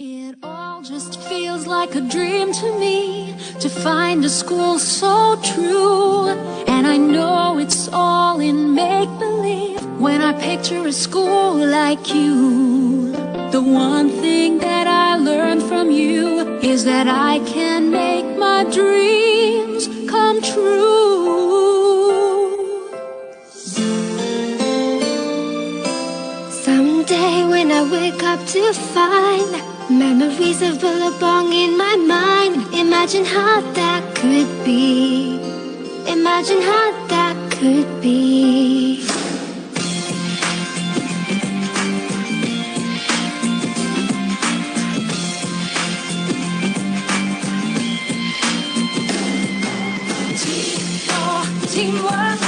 It all just feels like a dream to me, to find a school so true. And I know it's all in make-believe when I picture a school like you. The one thing that I learned from you is that I can make my dreams come true. Someday when I wake up to find memories of Billabong in my mind, imagine how that could be. Imagine how that could be. T for teamwork,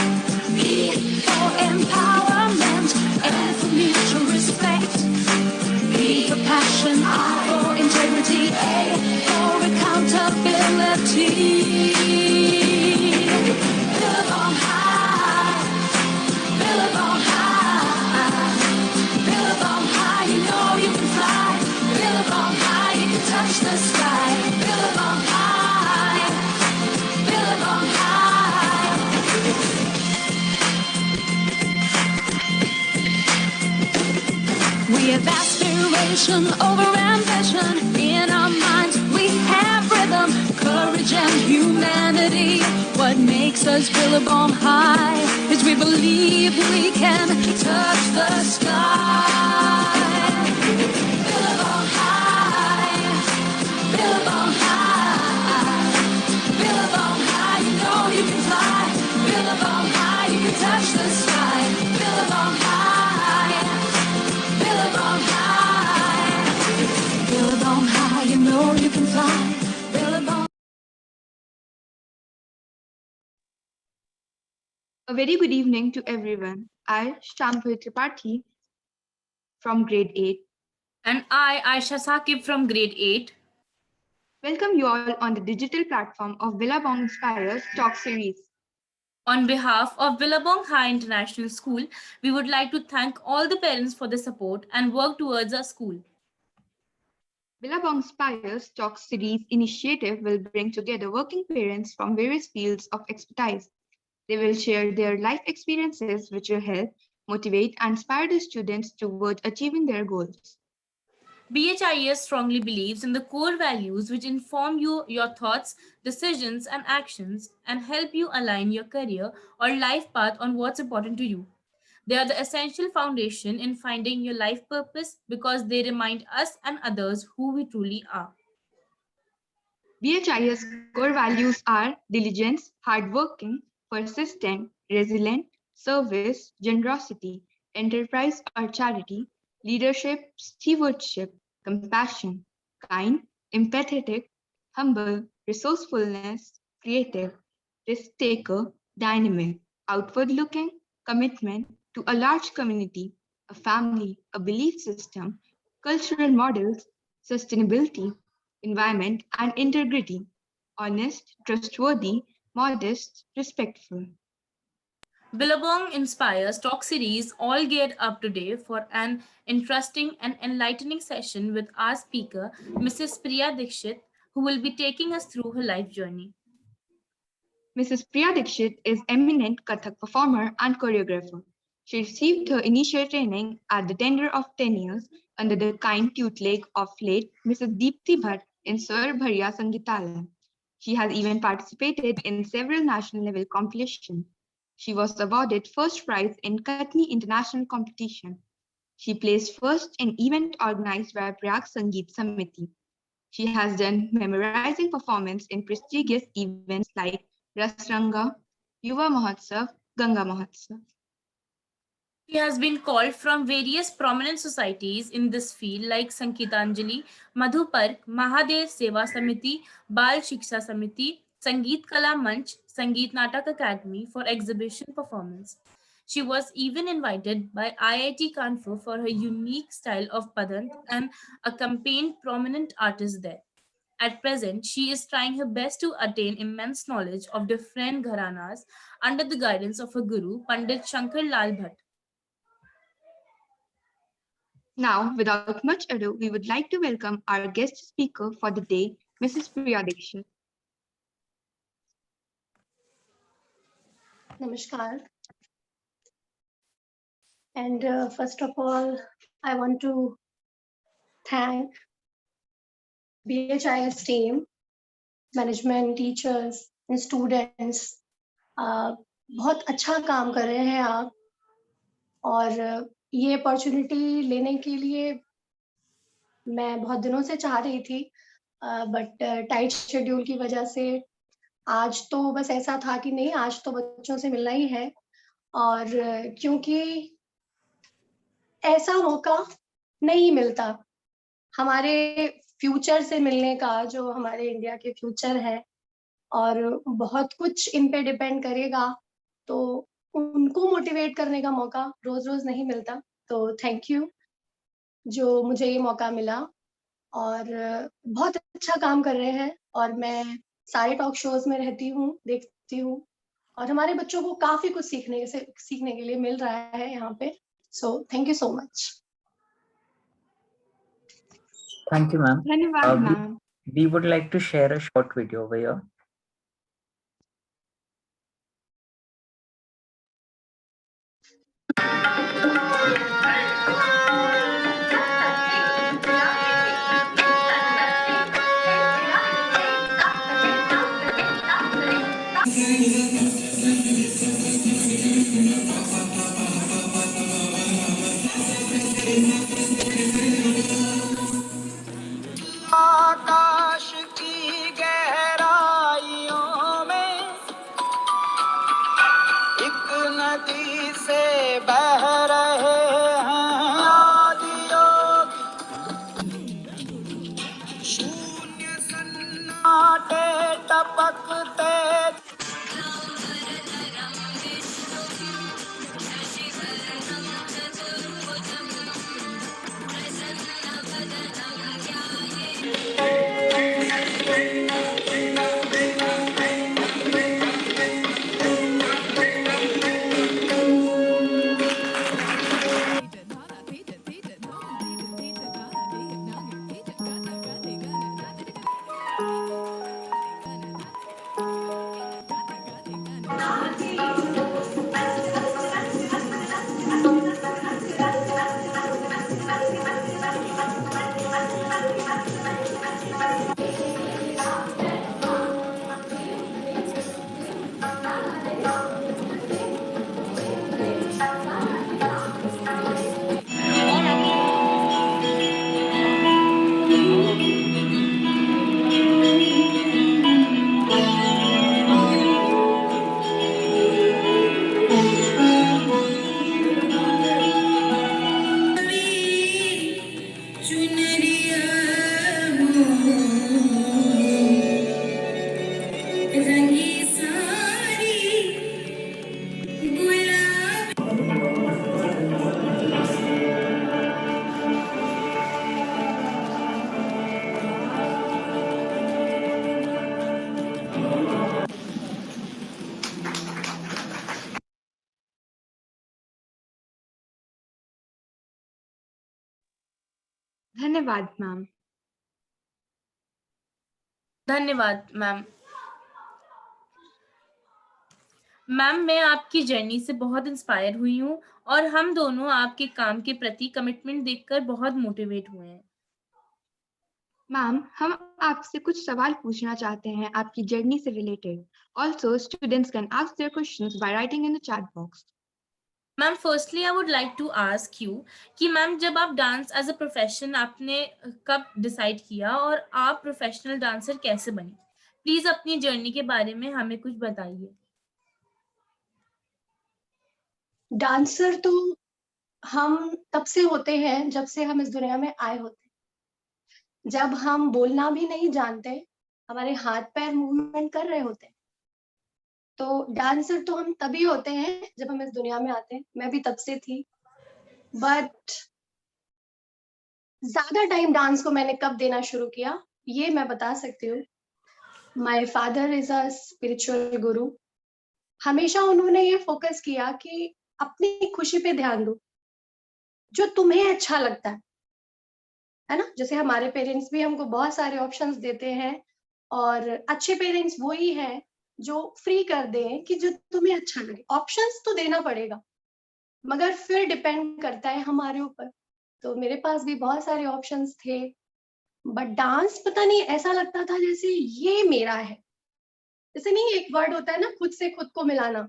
E for empowerment, and for mutual respect. B for passion, I for integrity, A for accountability. Billabong High, Billabong High, Billabong High, you know you can fly. Billabong High, you can touch the sky. Billabong High, Billabong High. We have aspiration over ambition. In our minds we have rhythm, courage and humanity. What makes us Billabong High is we believe we can touch the sky. Billabong High, Billabong High, Billabong High, you know you can fly. Billabong High, you can touch the sky. Billabong High, Billabong High, Billabong High, you know you can fly. Billabong. A very good evening to everyone. I, Shambhavi Tripathi from grade 8, And I, Aisha Saqib from grade 8. welcome you all on the digital platform of Billabong Inspires Talk Series. On behalf of Billabong High International School, we would like to thank all the parents for the support and work towards our school. Billabong Inspires Talk Series initiative will bring together working parents from various fields of expertise. They will share their life experiences which will help motivate and inspire the students toward achieving their goals. BHIS strongly believes in the core values which inform your thoughts, decisions, and actions and help you align your career or life path on what's important to you. They are the essential foundation in finding your life purpose because they remind us and others who we truly are. BHIS core values are diligence, hardworking, persistent, resilient, service, generosity, enterprise or charity, leadership, stewardship, compassion, kind, empathetic, humble, resourcefulness, creative, risk taker, dynamic, outward looking, commitment to a large community, a family, a belief system, cultural models, sustainability, environment, and integrity, honest, trustworthy, modest, respectful. Billabong Inspires Talk Series all geared up today for an interesting and enlightening session with our speaker, Mrs. Priya Dikshit, who will be taking us through her life journey. Mrs. Priya Dikshit is eminent Kathak performer and choreographer. She received her initial training at the tender of 10 years under the kind tutelage of late Mrs. Deepthi Bhatt in Swar Bharya Sangeetalaya. She has even participated in several national level competitions. She was awarded first prize in Katni International Competition. She placed first in event organized by Prayag Sangeet Samiti. She has done memorizing performance in prestigious events like Rasranga, Yuva Mahotsav, Ganga Mahotsav. She has been called from various prominent societies in this field like Sankeetanjali, Madhu Park, Mahadev Seva Samiti, Bal Shiksha Samiti, Sangeet Kala Manch, Sangeet Natak Academy for exhibition performance. She was even invited by IIT Kanpur for her unique style of padant and accompanied prominent artists there. At present, she is trying her best to attain immense knowledge of different gharanas under the guidance of her guru, Pandit Shankar Lal Bhatt. Now, without much ado, we would like to welcome our guest speaker for the day, Mrs. Priya Dikshit. Namaskar. And first of all, I want to thank BHIS team, management, teachers and students. बहुत अच्छा काम कर रहे हैं आप, और ये opportunity लेने के लिए मैं बहुत दिनों से चाह रही थी, बट टाइट शेड्यूल की वजह से आज तो बस ऐसा था कि नहीं, आज तो बच्चों से मिलना ही है। और क्योंकि ऐसा मौका नहीं मिलता हमारे फ्यूचर से मिलने का, जो हमारे इंडिया के फ्यूचर है और बहुत कुछ इन पे डिपेंड करेगा, तो उनको मोटिवेट करने का मौका रोज रोज नहीं मिलता। तो थैंक यू जो मुझे ये मौका मिला, और बहुत अच्छा काम कर रहे हैं, और मैं सारे टॉक शोज में रहती हूँ, देखती हूँ, और हमारे बच्चों को काफी कुछ सीखने के लिए मिल रहा है यहाँ पे। So thank you so much. Thank you, ma'am. धन्यवाद ma'am. We would like to share a short video over here. आकाश की गहराइयों में एक नदी से बह रहे हैं आदियों, शून्य सन्नाटे टपकते धन्यवाद मैम। धन्यवाद मैम। मैम, मैं आपकी जर्नी से बहुत इंस्पायर हुई हूँ और हम दोनों आपके काम के प्रति कमिटमेंट देखकर बहुत मोटिवेट हुए हैं। मैम, हम आपसे कुछ सवाल पूछना चाहते हैं आपकी जर्नी से related. Also students can ask their questions by writing in the chat box. Ma'am, firstly I would like to ask you कि मैम, जब आप डांस एज अ प्रोफेशन आपने कब डिसाइड किया और आप प्रोफेशनल डांसर कैसे बनी? प्लीज अपनी जर्नी के बारे में हमें कुछ बताइए। डांसर तो हम तब से होते हैं जब से हम इस दुनिया में आए होते हैं। जब हम बोलना भी नहीं जानते, हमारे हाथ पैर मूवमेंट कर रहे होते हैं, तो डांसर तो हम तभी होते हैं जब हम इस दुनिया में आते हैं। मैं भी तब से थी, बट ज्यादा टाइम डांस को मैंने कब देना शुरू किया ये मैं बता सकती हूँ। My father is a spiritual गुरु। हमेशा उन्होंने ये फोकस किया कि अपनी खुशी पे ध्यान दो, जो तुम्हें अच्छा लगता है ना। जैसे हमारे पेरेंट्स भी हमको बहुत सारे ऑप्शंस देते हैं, और अच्छे पेरेंट्स वही हैं जो फ्री कर दें कि जो तुम्हें अच्छा लगे। ऑप्शंस तो देना पड़ेगा, मगर फिर डिपेंड करता है हमारे ऊपर। तो मेरे पास भी बहुत सारे ऑप्शंस थे, बट डांस पता नहीं ऐसा लगता था जैसे ये मेरा है। जैसे नहीं, एक वर्ड होता है ना, खुद से खुद को मिलाना।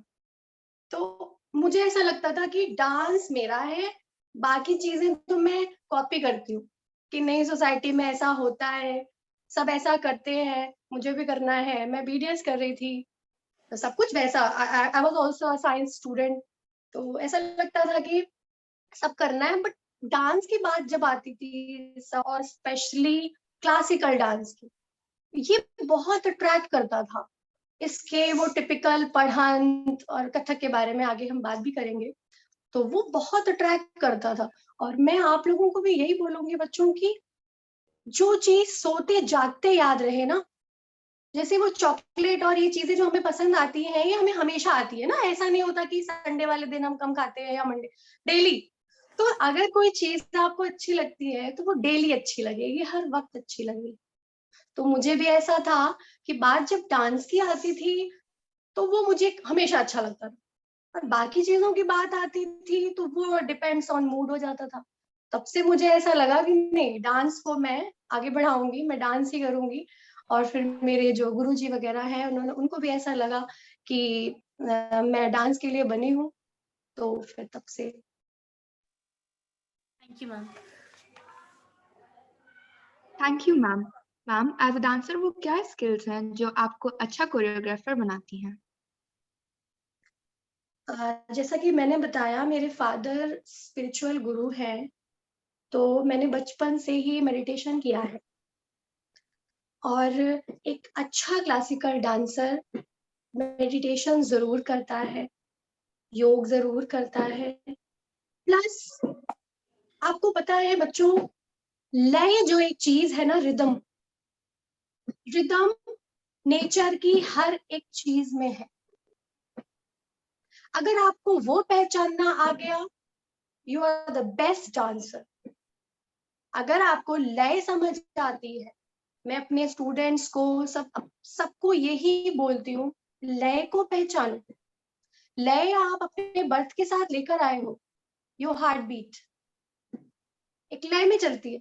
तो मुझे ऐसा लगता था कि डांस मेरा है, बाकी चीजें तो मैं कॉपी करती हूँ कि नई सोसाइटी में ऐसा होता है, सब ऐसा करते हैं, मुझे भी करना है। मैं बीडीएस कर रही थी, तो सब कुछ वैसा। I was also a science student, तो ऐसा लगता था कि सब करना है। बट डांस की बात जब आती थी, और स्पेशली क्लासिकल डांस की, ये बहुत अट्रैक्ट करता था। इसके वो टिपिकल पढ़ान और कथक के बारे में आगे हम बात भी करेंगे, तो वो बहुत अट्रैक्ट करता था। और मैं आप लोगों को भी यही बोलूंगी बच्चों की, जो चीज सोते जागते याद रहे ना, जैसे वो चॉकलेट और ये चीजें जो हमें पसंद आती हैं, ये हमें हमेशा आती है ना। ऐसा नहीं होता कि संडे वाले दिन हम कम खाते हैं या मंडे, डेली। तो अगर कोई चीज आपको अच्छी लगती है तो वो डेली अच्छी लगेगी, हर वक्त अच्छी लगेगी। तो मुझे भी ऐसा था कि बात जब डांस की आती थी तो वो मुझे हमेशा अच्छा लगता था, और बाकी चीजों की बात आती थी तो वो डिपेंड्स ऑन मूड हो जाता था। तब से मुझे ऐसा लगा कि नहीं, डांस को मैं आगे बढ़ाऊंगी, मैं डांस ही करूंगी। और फिर मेरे जो गुरुजी वगैरह हैं, उन्होंने, उनको भी ऐसा लगा कि मैं डांस के लिए बनी हूँ, तो फिर तब से। Thank you ma'am. Thank you ma'am. Ma'am, as a dancer वो क्या स्किल्स हैं जो आपको अच्छा कोरियोग्राफर बनाती हैं? जैसा कि मैंने बताया, मेरे फादर स्पिरिचुअल गुरु हैं, तो मैंने बचपन से ही मेडिटेशन किया है। और एक अच्छा क्लासिकल डांसर मेडिटेशन जरूर करता है, योग जरूर करता है, प्लस आपको पता है बच्चों, लय जो एक चीज है ना, रिदम, रिदम नेचर की हर एक चीज में है। अगर आपको वो पहचानना आ गया, you are the best dancer. अगर आपको लय समझ आती है, मैं अपने स्टूडेंट्स को, सबको यही बोलती हूँ, लय को पहचानो। लय आप अपने बर्थ के साथ लेकर आए हो। योर हार्ट बीट एक लय में चलती है।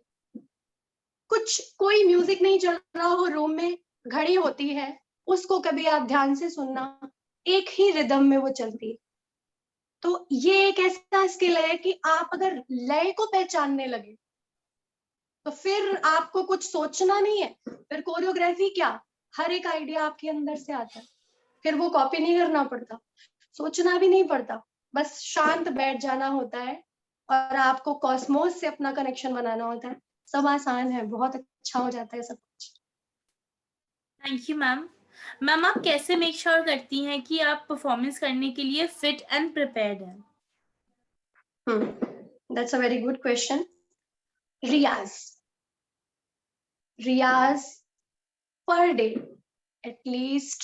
कोई म्यूजिक नहीं चल रहा हो रूम में, घड़ी होती है, उसको कभी आप ध्यान से सुनना, एक ही रिदम में वो चलती है। तो ये एक ऐसा स्किल है कि आप अगर लय को पहचानने लगे तो फिर आपको कुछ सोचना नहीं है। फिर कोरियोग्राफी क्या, हर एक आइडिया आपके अंदर से आता है, फिर वो कॉपी नहीं करना पड़ता, सोचना भी नहीं पड़ता, बस शांत बैठ जाना होता है, और आपको कॉस्मोस से अपना कनेक्शन बनाना होता है। सब आसान है, बहुत अच्छा हो जाता है सब कुछ। Thank you ma'am. मैम, आप कैसे मेक श्योर करती हैं कि आप परफॉर्मेंस करने के लिए फिट एंड प्रिपेयर्ड हैं? That's a very good question. रियाज, रियाज per day at least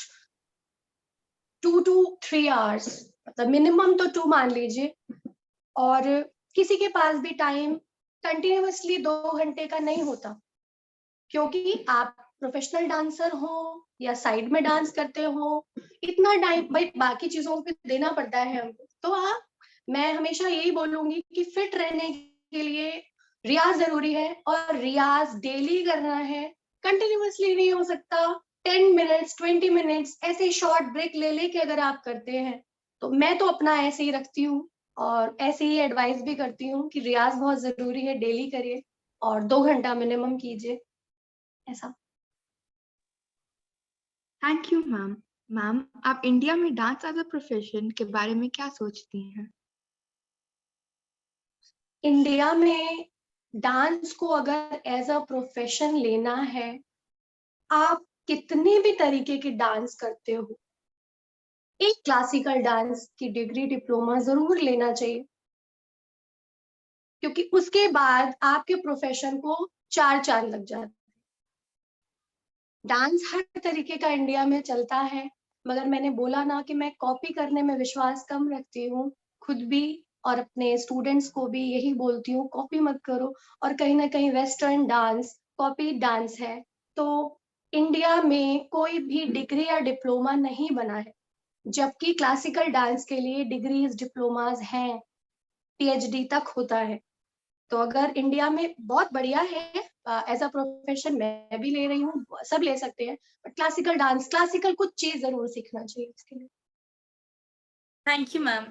2 to 3 hours, मतलब मिनिमम तो 2 मान लीजिए। और किसी के पास भी टाइम कंटिन्यूअसली 2 घंटे का नहीं होता, क्योंकि आप प्रोफेशनल डांसर हो या साइड में डांस करते हो, इतना टाइम भाई बाकी चीजों पे देना पड़ता है हमको। तो आप, मैं हमेशा यही बोलूंगी कि फिट रहने के लिए रियाज जरूरी है, और रियाज डेली करना है, कंटिन्यूअसली नहीं हो सकता। 10 मिनट्स 20 मिनट्स ऐसे शॉर्ट ब्रेक ले लेके अगर आप करते हैं, तो मैं तो अपना ऐसे ही रखती हूँ, और ऐसे ही एडवाइस भी करती हूँ कि रियाज बहुत जरूरी है, डेली करिए, और 2 घंटा मिनिमम कीजिए, ऐसा। Thank you ma'am. मैम, आप इंडिया में डांस एज अ प्रोफेशन के बारे में क्या सोचती हैं? इंडिया में डांस को अगर एज अ प्रोफेशन लेना है, आप कितने भी तरीके के डांस करते हो, एक क्लासिकल डांस की डिग्री डिप्लोमा जरूर लेना चाहिए, क्योंकि उसके बाद आपके प्रोफेशन को 4 चांद लग जाते हैं। डांस हर तरीके का इंडिया में चलता है, मगर मैंने बोला ना कि मैं कॉपी करने में विश्वास कम रखती हूँ, खुद भी और अपने स्टूडेंट्स को भी यही बोलती हूँ, कॉपी मत करो। और कहीं ना कहीं वेस्टर्न डांस कॉपी डांस है, तो इंडिया में कोई भी डिग्री या डिप्लोमा नहीं बना है, जबकि क्लासिकल डांस के लिए डिग्रीज डिप्लोमाज हैं, पीएचडी तक होता है। तो अगर इंडिया में बहुत बढ़िया है, एज अ प्रोफेशन मैं भी ले रही हूँ, सब ले सकते हैं, बट क्लासिकल डांस, क्लासिकल कुछ चीज जरूर सीखना चाहिए इसके लिए। Thank you ma'am.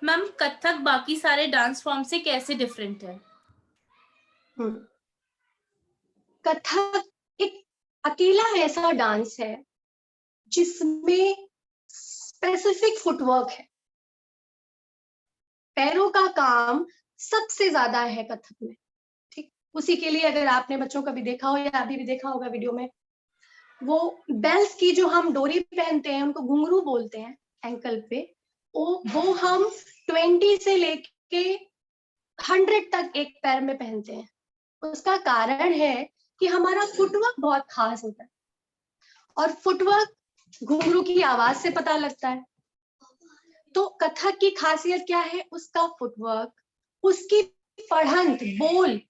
Ma'am, Kathak बाकी सारे डांस फॉर्म से कैसे डिफरेंट है? कथक एक अकेला ऐसा डांस है जिसमें स्पेसिफिक फुटवर्क है, पैरों का काम सबसे ज्यादा है कथक में। ठीक, उसी के लिए अगर आपने बच्चों का भी देखा हो या अभी भी देखा होगा वीडियो में, वो बेल्स की जो हम डोरी पहनते हैं उनको घुंघरू बोलते हैं एंकल पे, वो हम 20 से लेके 100 तक एक पैर में पहनते हैं। उसका कारण है कि हमारा फुटवर्क बहुत खास होता है, और फुटवर्क घुंघरू की आवाज से पता लगता है। तो कथक की खासियत क्या है? उसका फुटवर्क, उसकी पढ़ंत, बोल,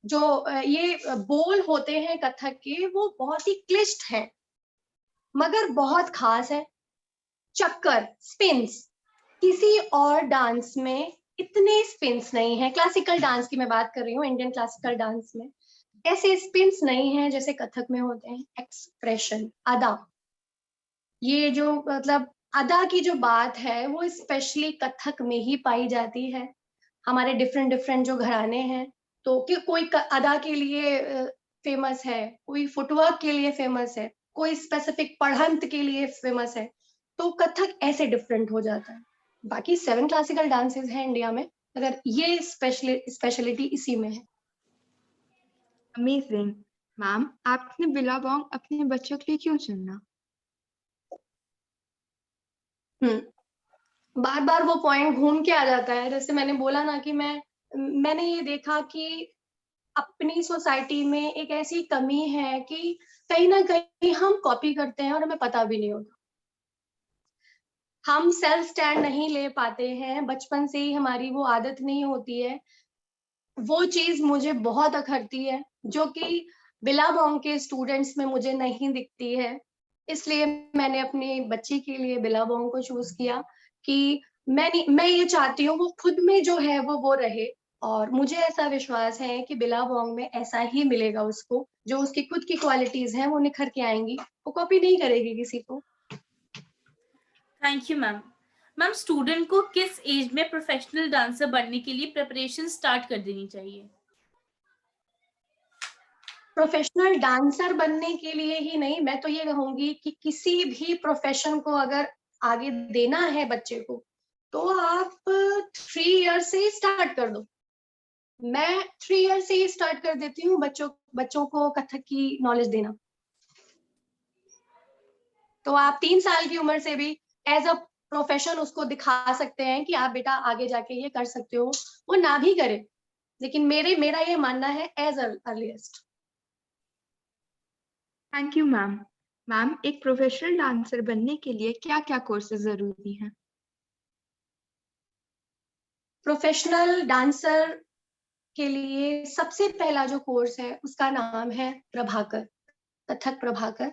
जो ये बोल होते हैं कथक के, वो बहुत ही क्लिष्ट हैं मगर बहुत खास है। चक्कर, स्पिन्स, किसी और डांस में इतने स्पिन्स नहीं है। क्लासिकल डांस की मैं बात कर रही हूँ, इंडियन क्लासिकल डांस में ऐसे स्पिन्स नहीं है जैसे कथक में होते हैं। एक्सप्रेशन, अदा, ये जो मतलब अदा की जो बात है वो स्पेशली कथक में ही पाई जाती है। हमारे डिफरेंट डिफरेंट जो घराने हैं, तो कि कोई अदा के लिए फेमस है, कोई फुटवर्क के लिए फेमस है, कोई स्पेसिफिक पढ़ंत के लिए फेमस है, तो कथक ऐसे डिफरेंट हो जाता है। बाकी 7 क्लासिकल डांसेस हैं इंडिया में, अगर ये स्पेशलिटी इसी में है। अमेजिंग। मैम, आपने बिलाबोंग अपने बच्चों के लिए क्यों चुना? बार बार वो पॉइंट घूम के आ जाता है। जैसे मैंने बोला ना कि मैंने ये देखा कि अपनी सोसाइटी में एक ऐसी कमी है कि कहीं ना कहीं हम कॉपी करते हैं और हमें पता भी नहीं होता। हम सेल्फ स्टैंड नहीं ले पाते हैं, बचपन से ही हमारी वो आदत नहीं होती है। वो चीज मुझे बहुत अखरती है, जो कि बिलाबोंग के स्टूडेंट्स में मुझे नहीं दिखती है। इसलिए मैंने अपनी बच्ची के लिए बिलाबोंग को चूज किया कि मैं ये चाहती हूँ वो खुद में जो है वो रहे, और मुझे ऐसा विश्वास है कि बिलाबोंग में ऐसा ही मिलेगा उसको, जो उसकी खुद की क्वालिटीज हैं वो निखर के आएंगी, वो कॉपी नहीं करेगी किसी को। Thank you ma'am. Ma'am, student को किस एज में प्रोफेशनल डांसर बनने के लिए प्रिपरेशन स्टार्ट कर देनी चाहिए? प्रोफेशनल डांसर बनने के लिए ही नहीं, मैं तो ये कहूंगी कि किसी भी प्रोफेशन को अगर आगे देना है बच्चे को, तो आप 3 ईयर से ही स्टार्ट कर दो। मैं 3 ईयर से ही स्टार्ट कर देती हूँ बच्चों को कथक की नॉलेज देना। तो आप 3 साल की उम्र से भी एज अ प्रोफेशन उसको दिखा सकते हैं कि आप बेटा आगे जाके ये कर सकते हो। वो ना भी करे, लेकिन मेरा ये मानना है as earliest. Thank you ma'am. Ma'am, एक प्रोफेशनल डांसर बनने के लिए क्या क्या कोर्सेज जरूरी हैं? प्रोफेशनल डांसर के लिए सबसे पहला जो कोर्स है उसका नाम है प्रभाकर, कथक प्रभाकर।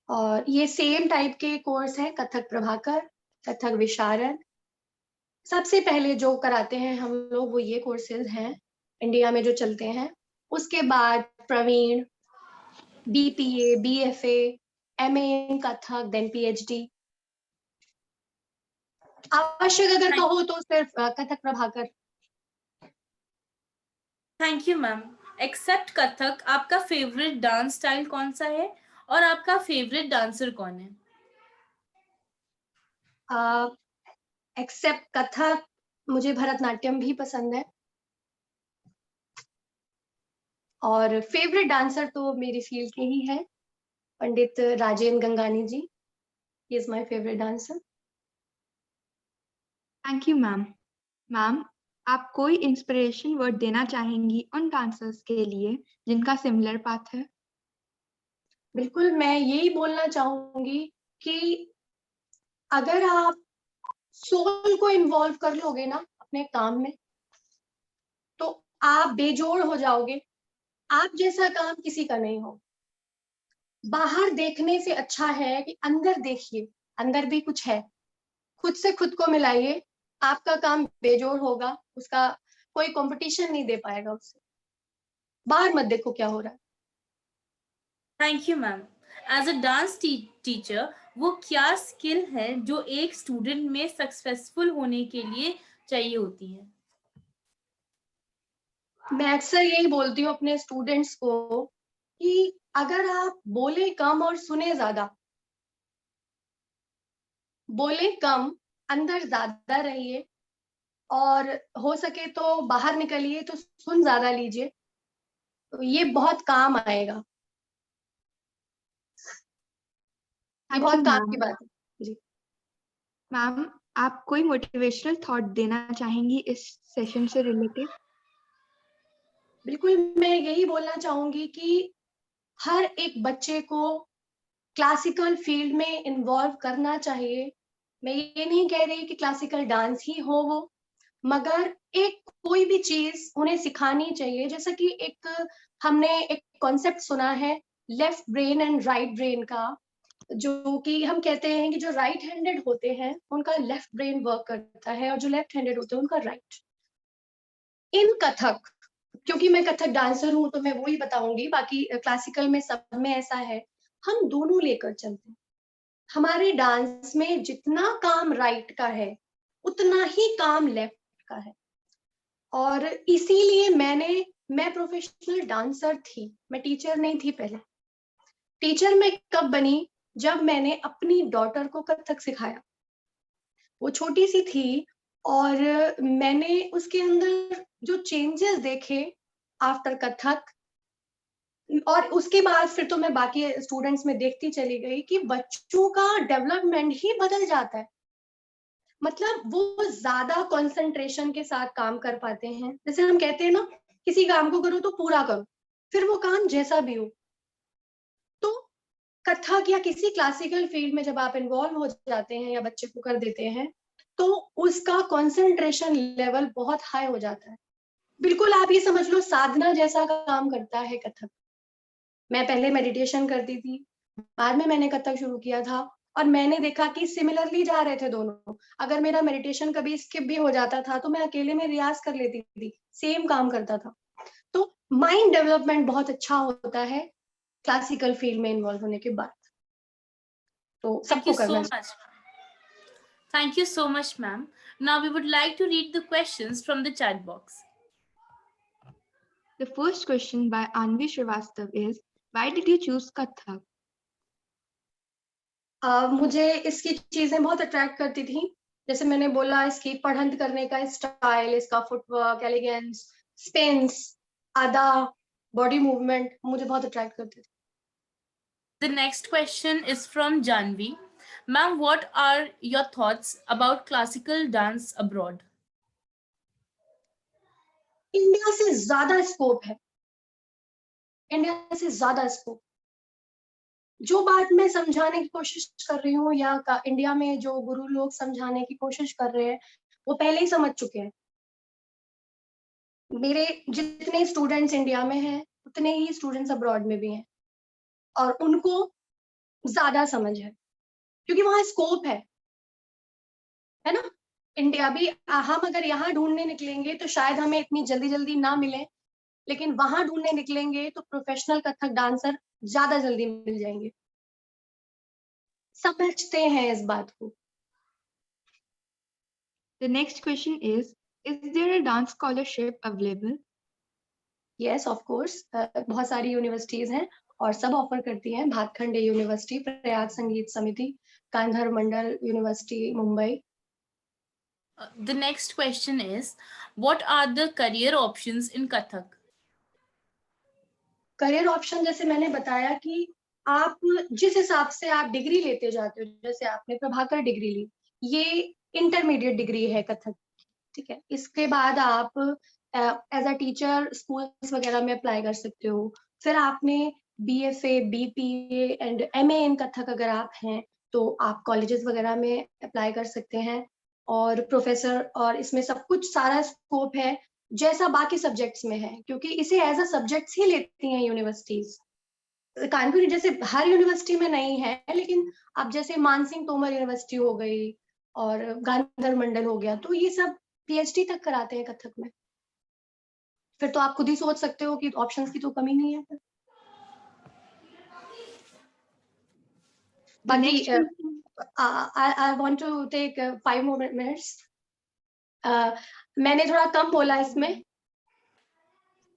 और ये सेम टाइप के कोर्स है, कथक प्रभाकर, कथक विशारद। सबसे पहले जो कराते हैं हम लोग वो ये कोर्सेज हैं इंडिया में जो चलते हैं। उसके बाद Praveen, BPA, BFA, MA in Kathak, then PhD। आवश्यक अगर कहो तो सिर्फ Kathak Prabhakar. Thank you ma'am. Except Kathak, आपका फेवरेट डांस स्टाइल कौन सा है और आपका फेवरेट डांसर कौन है? एक्सेप्ट कथक, मुझे भरतनाट्यम भी पसंद है, और फेवरेट डांसर तो मेरी फील्ड के ही है, Pandit Rajendra Gangani ji. He is my favourite dancer. Thank you ma'am. Ma'am, आप कोई इंस्पिरेशन वर्ड देना चाहेंगी उन डांसर्स के लिए जिनका सिमिलर पाथ है? बिल्कुल, मैं यही बोलना चाहूंगी कि अगर आप सोल को इन्वॉल्व कर लोगे ना अपने काम में, तो आप बेजोड़ हो जाओगे। आप जैसा काम किसी का नहीं हो। बाहर देखने से अच्छा है कि अंदर देखिए, अंदर भी कुछ है। खुद से खुद को मिलाइए, आपका काम बेजोड़ होगा, उसका कोई कंपटीशन नहीं दे पाएगा उससे। बाहर मत देखो क्या हो रहा है। Thank you ma'am. As a dance teacher, वो क्या स्किल है जो एक स्टूडेंट में सक्सेसफुल होने के लिए चाहिए होती है? मैं अक्सर यही बोलती हूँ अपने स्टूडेंट्स को कि अगर आप बोले कम और सुने ज्यादा, बोले कम, अंदर ज्यादा रहिए, और हो सके तो बाहर निकलिए तो सुन ज्यादा लीजिए, तो ये बहुत काम आएगा। ये Thank बहुत you, काम की ma'am. बात है जी। मैम, आप कोई मोटिवेशनल थॉट देना चाहेंगी इस सेशन से रिलेटेड? बिल्कुल, मैं यही बोलना चाहूंगी कि हर एक बच्चे को क्लासिकल फील्ड में इन्वॉल्व करना चाहिए। मैं ये नहीं कह रही कि क्लासिकल डांस ही हो वो, मगर एक कोई भी चीज उन्हें सिखानी चाहिए। जैसा कि एक हमने एक कॉन्सेप्ट सुना है left brain and right brain का, जो कि हम कहते हैं कि जो राइट हैंडेड होते हैं उनका लेफ्ट ब्रेन वर्क करता है और जो लेफ्ट हैंडेड होते हैं उनका राइट। इन कथक, क्योंकि मैं कथक डांसर हूं तो मैं वो ही बताऊंगी, बाकी क्लासिकल में सब में ऐसा है, हम दोनों लेकर चलते हैं। हमारे डांस में जितना काम राइट का है उतना ही काम लेफ्ट का है। और इसीलिए मैं प्रोफेशनल डांसर थी, मैं टीचर नहीं थी पहले। टीचर मैं कब बनी? जब मैंने अपनी डॉटर को कथक सिखाया। वो छोटी सी थी और मैंने उसके अंदर जो चेंजेस देखे आफ्टर कथक, और उसके बाद फिर तो मैं बाकी स्टूडेंट्स में देखती चली गई कि बच्चों का डेवलपमेंट ही बदल जाता है। मतलब वो ज्यादा कंसंट्रेशन के साथ काम कर पाते हैं। जैसे हम कहते हैं ना, किसी काम को करो तो पूरा करो, फिर वो काम जैसा भी हो। तो कथक या किसी क्लासिकल फील्ड में जब आप इन्वॉल्व हो जाते हैं या बच्चे को कर देते हैं, तो उसका कंसंट्रेशन लेवल बहुत हाई हो जाता है। बिल्कुल आप ये समझ लो साधना जैसा काम करता है कथक। मैं पहले मेडिटेशन करती थी, बाद में मैंने कथक शुरू किया था, और मैंने देखा कि सिमिलरली जा रहे थे दोनों। अगर मेरा मेडिटेशन कभी स्किप भी हो जाता था तो मैं अकेले में रियाज कर लेती थी, सेम काम करता था। तो माइंड डेवलपमेंट बहुत अच्छा होता है क्लासिकल फील्ड में इन्वॉल्व होने के बाद, तो Thank you सबको so करना much. चाहिए। Thank you so much, ma'am. Now we would like to read the questions from the chat box. The first question by Anvi Srivastav is, why did you choose Kathak? मुझे इसकी चीजें बहुत attract करती थी। जैसे मैंने बोला, इसकी पढ़ंत करने का स्टाइल, इसका फुटवर्क, एलिगेंस, स्पिन्स, आधा बॉडी मूवमेंट मुझे बहुत अट्रैक्ट करती थी। The next question is from Janvi. Ma'am, what are your thoughts about classical dance abroad? India से ज्यादा स्कोप है, इंडिया से ज्यादा स्कोप। जो बात मैं समझाने की कोशिश कर रही हूँ या इंडिया में जो गुरु लोग समझाने की कोशिश कर रहे हैं, वो पहले ही समझ चुके हैं। मेरे जितने स्टूडेंट्स इंडिया में हैं उतने ही स्टूडेंट्स अब्रॉड में भी हैं, और उनको ज्यादा समझ है क्योंकि वहां स्कोप है ना। इंडिया भी, हम अगर यहाँ ढूंढने निकलेंगे तो शायद हमें इतनी जल्दी जल्दी ना मिले, लेकिन वहां ढूंढने निकलेंगे तो प्रोफेशनल कथक डांसर ज्यादा जल्दी मिल जाएंगे। समझते हैं इस बात को। The next question is there a dance scholarship available? Yes of course, बहुत सारी यूनिवर्सिटीज हैं और सब ऑफर करती हैं। Bhatkhande university, Prayag Sangeet Samiti, Gandharva Mandal university Mumbai. The next question is, what are the career options in Kathak? Career option जैसे मैंने बताया कि आप जिस हिसाब से आप डिग्री लेते जाते हो, जैसे आपने प्रभाकर डिग्री ली, ये इंटरमीडिएट डिग्री है कथक, ठीक है। इसके बाद आप एज अ टीचर स्कूल्स वगैरह में अप्लाई कर सकते हो। फिर आपने BFA, BPA and MA in Kathak अगर आप हैं तो आप कॉलेजेस वगैरह में अप्लाई कर सकते हैं। और प्रोफेसर, और इसमें सब कुछ सारा स्कोप है जैसा बाकी सब्जेक्ट्स में है, क्योंकि इसे एज अ सब्जेक्ट्स ही लेती हैं यूनिवर्सिटीज। कानपुर जैसे हर यूनिवर्सिटी में नहीं है, लेकिन अब जैसे मानसिंह तोमर यूनिवर्सिटी हो गई और गांधर मंडल हो गया, तो ये सब पीएचडी तक कराते हैं कथक में। फिर तो आप खुद ही सोच सकते हो कि ऑप्शंस की तो कमी नहीं है। The बाकी next question, I want to take 5 more minutes. मैंने थोड़ा कम बोला इसमें,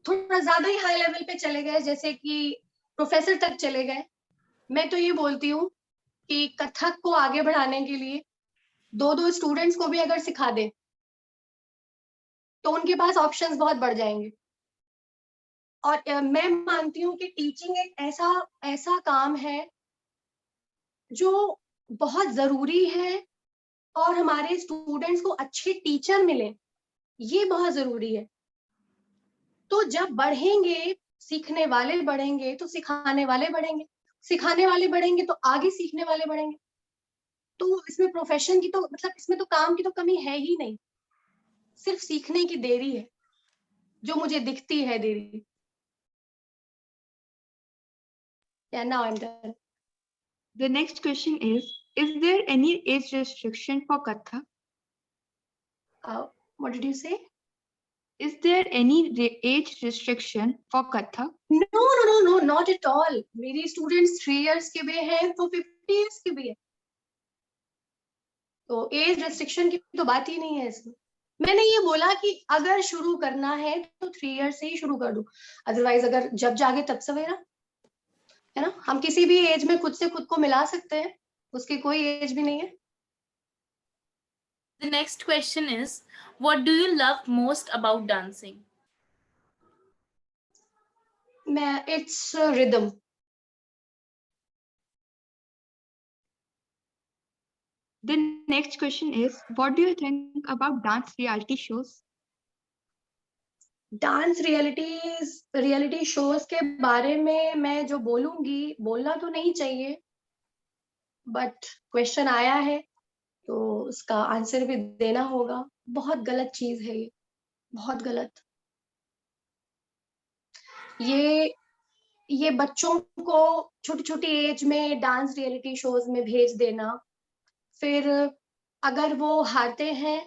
थोड़ा ज्यादा ही हाई लेवल पे चले गए, जैसे कि प्रोफेसर तक चले गए। मैं तो ये बोलती हूँ कि कथक को आगे बढ़ाने के लिए 2-2 स्टूडेंट्स को भी अगर सिखा दे तो उनके पास ऑप्शंस बहुत बढ़ जाएंगे। और मैं मानती हूँ कि टीचिंग एक ऐसा काम है जो बहुत जरूरी है, और हमारे स्टूडेंट्स को अच्छे टीचर मिले, ये बहुत जरूरी है। तो जब बढ़ेंगे, सीखने वाले बढ़ेंगे तो सिखाने वाले बढ़ेंगे, सिखाने वाले बढ़ेंगे तो आगे सीखने वाले बढ़ेंगे। तो इसमें प्रोफेशन की तो मतलब इसमें तो काम की तो कमी है ही नहीं, सिर्फ सीखने की देरी है जो मुझे दिखती है देरी। Yeah, now I'm done. the next question is there any age restriction for Kathak? What did you say? Is there any age restriction for Kathak? No, not at all. मेरी स्टूडेंट्स 3 years के भी हैं तो 50 years के भी है, तो as restriction की तो बात ही नहीं है इसमें। मैंने ये बोला कि अगर शुरू करना है तो 3 years से ही शुरू कर दो, अदरवाइज अगर जब जागे तब सवेरा, है ना। हम किसी भी एज में खुद से खुद को मिला सकते हैं, उसकी कोई एज भी नहीं है। The next question is, what do you love most about dancing? It's rhythm. The next question is what do you think about dance reality shows? Dance reality shows के बारे में मैं जो बोलूंगी, बोलना तो नहीं चाहिए, बट क्वेश्चन आया है तो उसका आंसर भी देना होगा। बहुत गलत चीज है ये, बहुत गलत। ये बच्चों को छोटी छोटी एज में डांस रियलिटी शोज में भेज देना, फिर अगर वो हारते हैं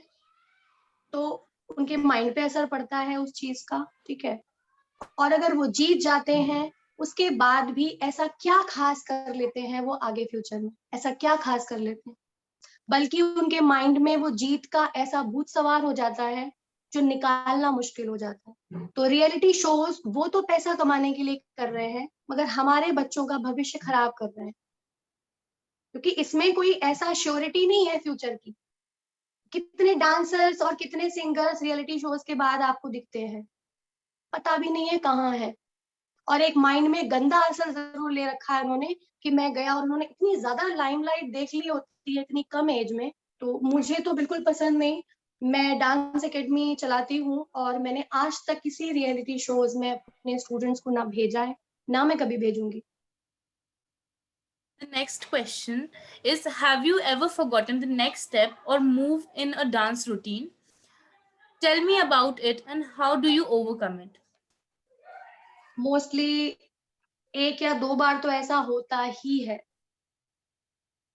तो उनके माइंड पे असर पड़ता है उस चीज का, ठीक है। और अगर वो जीत जाते हैं उसके बाद भी ऐसा क्या खास कर लेते हैं वो आगे फ्यूचर में, ऐसा क्या खास कर लेते हैं, बल्कि उनके माइंड में वो जीत का ऐसा भूत सवार हो जाता है जो निकालना मुश्किल हो जाता है। तो रियलिटी शोज वो तो पैसा कमाने के लिए कर रहे हैं, मगर हमारे बच्चों का भविष्य खराब कर रहे हैं, क्योंकि इसमें कोई ऐसा श्योरिटी नहीं है फ्यूचर की। कितने डांसर्स और कितने सिंगर्स रियलिटी शोज के बाद आपको दिखते हैं, पता भी नहीं है कहाँ है। और एक माइंड में गंदा असर जरूर ले रखा है उन्होंने कि मैं गया और उन्होंने इतनी ज्यादा लाइमलाइट देख ली होती है इतनी कम एज में, तो मुझे तो बिल्कुल पसंद नहीं। मैं डांस एकेडमी चलाती हूँ और मैंने आज तक किसी रियलिटी शोज में अपने स्टूडेंट्स को ना भेजा है, ना मैं कभी भेजूंगी। The next question is, have you ever forgotten the next step or move in a dance routine? Tell me about it and how do you overcome it? Mostly 1 या 2 बार तो ऐसा होता ही है,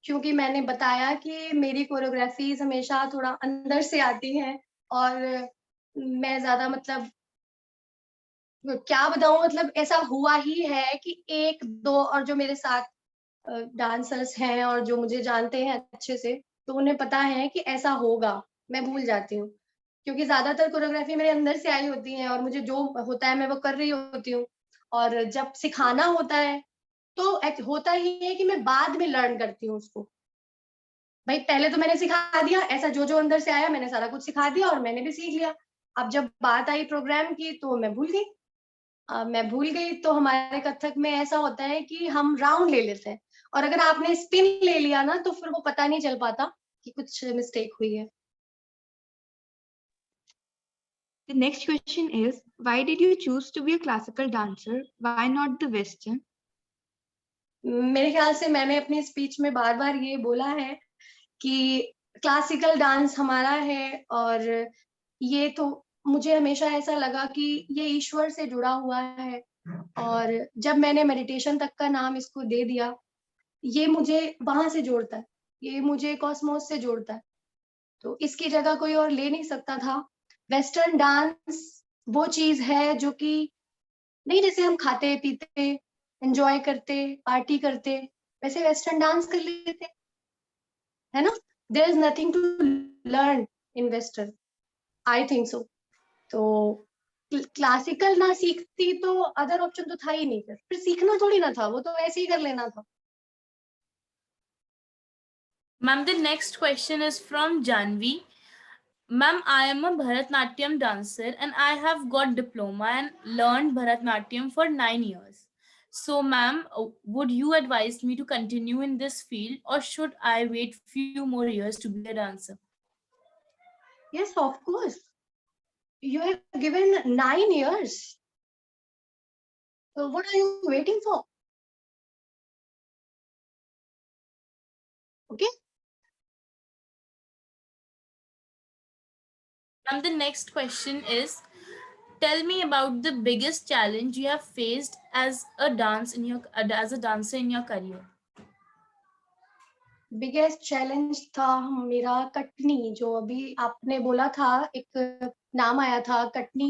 क्योंकि मैंने बताया कि मेरी कोरियोग्राफीज हमेशा थोड़ा अंदर से आती हैं, और मैं ज्यादा मतलब क्या बताऊं, मतलब ऐसा हुआ ही है कि 1-2 और जो मेरे साथ डांसर्स हैं और जो मुझे जानते हैं अच्छे से, तो उन्हें पता है कि ऐसा होगा, मैं भूल जाती हूँ, क्योंकि ज्यादातर कोरियोग्राफी मेरे अंदर से आई होती है और मुझे जो होता है मैं वो कर रही होती हूँ। और जब सिखाना होता है तो होता ही है कि मैं बाद में लर्न करती हूँ उसको। भाई पहले तो मैंने सिखा दिया, ऐसा जो जो अंदर से आया मैंने सारा कुछ सिखा दिया और मैंने भी सीख लिया। अब जब बात आई प्रोग्राम की तो मैं भूल गई। तो हमारे कथक में ऐसा होता है कि हम राउंड ले लेते हैं, और अगर आपने स्पिन ले लिया ना तो फिर वो पता नहीं चल पाता कि कुछ मिस्टेक हुई है। The next question is why did you choose to be a classical dancer? Why not the Western? मेरे ख्याल से मैंने अपनी स्पीच में बार बार ये बोला है कि क्लासिकल डांस हमारा है, और ये तो मुझे हमेशा ऐसा लगा कि ये ईश्वर से जुड़ा हुआ है, और जब मैंने मेडिटेशन तक का नाम इसको दे दिया, ये मुझे वहां से जोड़ता है, ये मुझे कॉस्मोस से जोड़ता है, तो इसकी जगह कोई और ले नहीं सकता था। वेस्टर्न डांस वो चीज है जो कि नहीं, जैसे हम खाते पीते एंजॉय करते पार्टी करते वैसे वेस्टर्न डांस कर लेते, है ना। There is nothing to learn in western, I think so. तो क्लासिकल ना सीखती तो अदर ऑप्शन तो था ही नहीं, फिर सीखना थोड़ी ना था, वो तो ऐसे ही कर लेना था। Ma'am, the next question is from Janvi. Ma'am, I am a Bharatnatyam dancer and I have got diploma and learned Bharatnatyam for 9 years. So, ma'am, would you advise me to continue in this field or should I wait few more years to be a dancer? Yes, of course. You have given 9 years. So what are you waiting for? Okay. Ma'am, the next question is, tell me about the biggest challenge you have faced as a dancer in your career. Biggest challenge था मेरा कटनी, जो अभी आपने बोला था, एक नाम आया था कटनी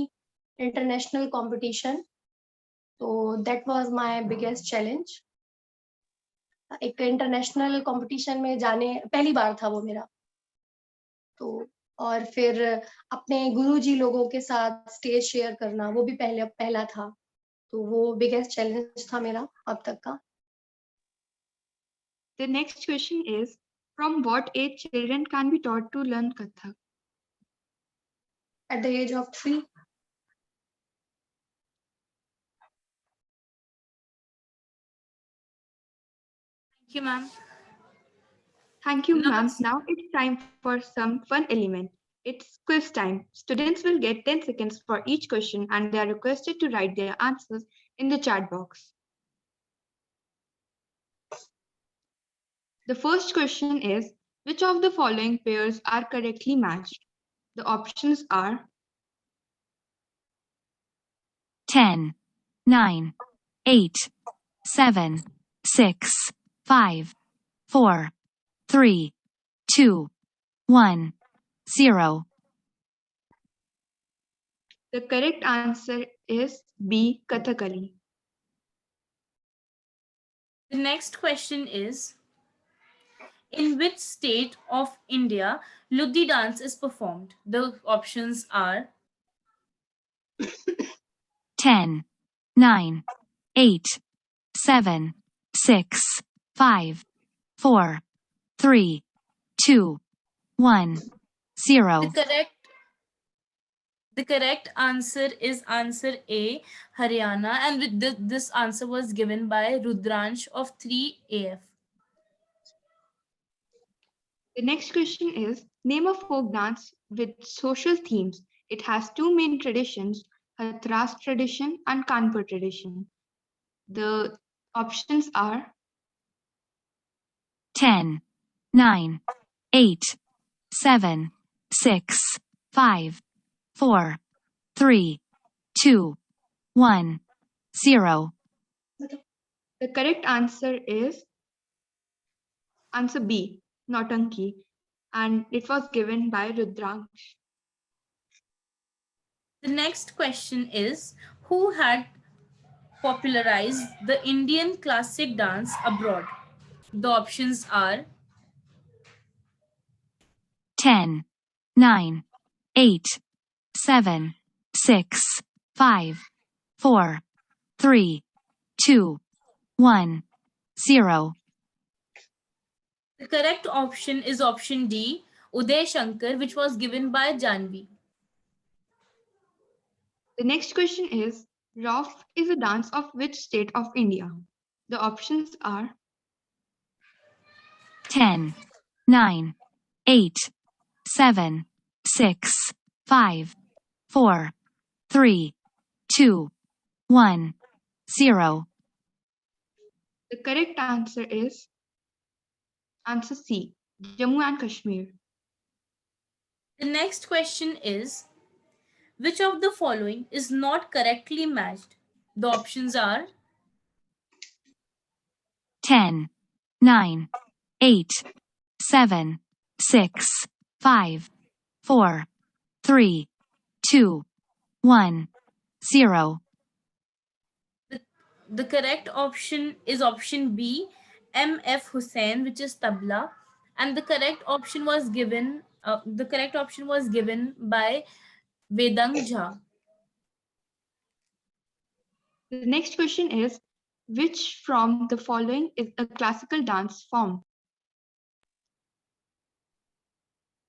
इंटरनेशनल कंपटीशन, तो that was my biggest challenge. एक इंटरनेशनल कंपटीशन में जाने पहली बार था वो मेरा, तो और फिर अपने गुरुजी लोगों के साथ स्टेज शेयर करना, वो भी पहला था, तो वो बिगेस्ट चैलेंज था मेरा अब तक का। The next question is, from what age children can be taught to learn Kathak? At the age of 3. Thank you, ma'am. Thank you, ma'am. Next. Now it's time for some fun element. It's quiz time. Students will get 10 seconds for each question and they are requested to write their answers in the chat box. The first question is, which of the following pairs are correctly matched? The options are 10, 9, 8, 7, 6, 5, 4, 3, 2, 1, 0. the correct answer is B. Kathakali. The next question is, in which state of India Ludhi dance is performed? The options are 10, 9, 8, 7, 6, 5, 4, 3, 2, 1, 0. the correct answer is answer A, Haryana, and this answer was given by Rudransh of 3AF. The next question is, name a folk dance with social themes. It has two main traditions, Hathras tradition and Kanpur tradition. The options are 10, 9, 8, 7, 6, 5, 4, 3, 2, 1, 0. the correct answer is answer B, Nautanki, and it was given by Rudransh. The next question is, who had popularized the Indian classic dance abroad? The options are 10, 9, 8, 7, 6, 5, 4, 3, 2, 1, 0. the correct option is option D, Uday Shankar, which was given by Janvi. The next question is, Rauf is a dance of which state of India? The options are 10, 9, 8, 7, 6, 5, 4, 3, 2, 1, 0. the correct answer is answer C, Jammu and Kashmir. The next question is, which of the following is not correctly matched? The options are 10, 9, 8, 7, 6, 5, 4, 3, 2, 1, 0. the correct option is option B, M.F. Hussain, which is tabla, and the correct option was given. The correct option was given by Vedang Jha. The next question is, which from the following is a classical dance form?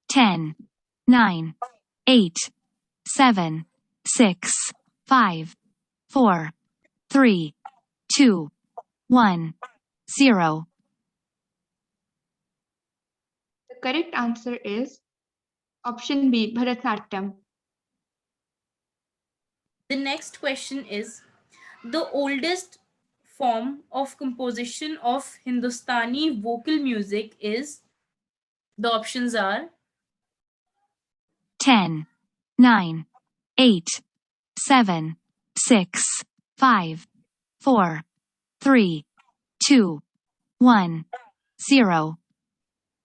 10, 9, 8, 7, 6, 5, 4, 3, 2, 1, 0. The correct answer is option B, Bharatanatyam. The next question is, the oldest form of composition of Hindustani vocal music is. The options are 10, 9, 8, 7, 6, 5, 4, 3, 2, 1, 0.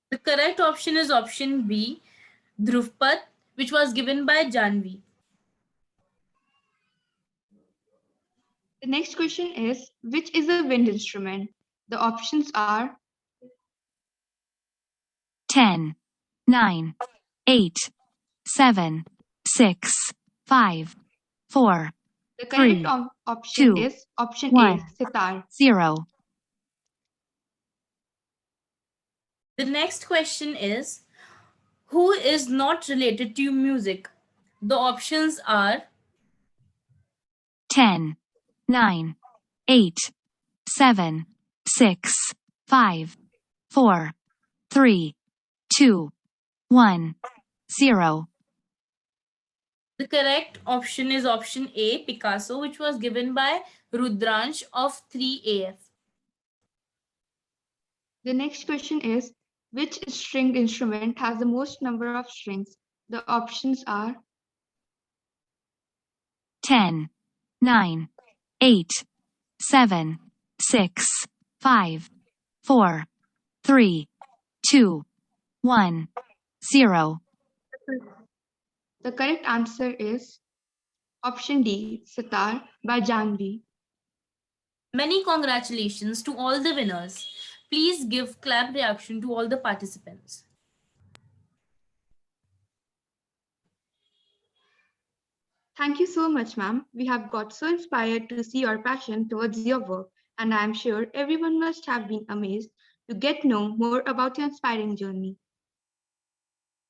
the correct option is option B, Dhrupad, which was given by Janvi. The next question is, which is a wind instrument? The options are 10, 9, 8, 7, 6, 5, 4, the correct 3, option 2, is option 1. A, sitar. 0. The next question is, who is not related to music? The options are 10, 9, 8, 7, 6, 5, 4, 3, 2, 1, 0. the correct option is option A, Picasso, which was given by Rudransh of 3AF. The next question is, which stringed instrument has the most number of strings? The options are 10, 9, 8, 7, 6, 5, 4, 3, 2, 1, 0. the correct answer is option D, sitar by Janvi. Many congratulations to all the winners. Please give clap reaction to all the participants. Thank you so much, ma'am. We have got so inspired to see your passion towards your work, and I am sure everyone must have been amazed to get to know more about your inspiring journey.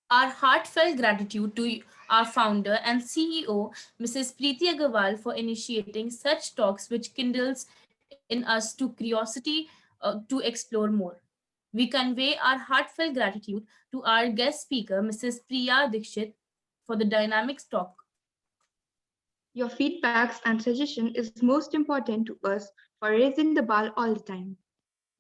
Our heartfelt gratitude to our founder and CEO, Mrs. Preeti Agarwal, for initiating such talks which kindles in us to curiosity to explore more. We convey our heartfelt gratitude to our guest speaker, Mrs. Priya Dikshit, for the dynamic talk. Your feedbacks and suggestion is most important to us for raising the bar all the time.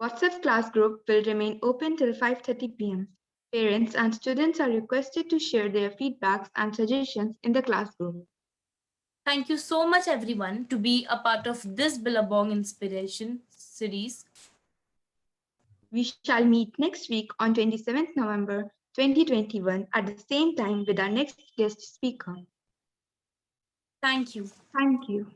WhatsApp class group will remain open till 5:30 p.m. Parents and students are requested to share their feedbacks and suggestions in the class group. Thank you so much, everyone, to be a part of this Billabong Inspiration series. We shall meet next week on 27th November 2021 at the same time with our next guest speaker. Thank you. Thank you.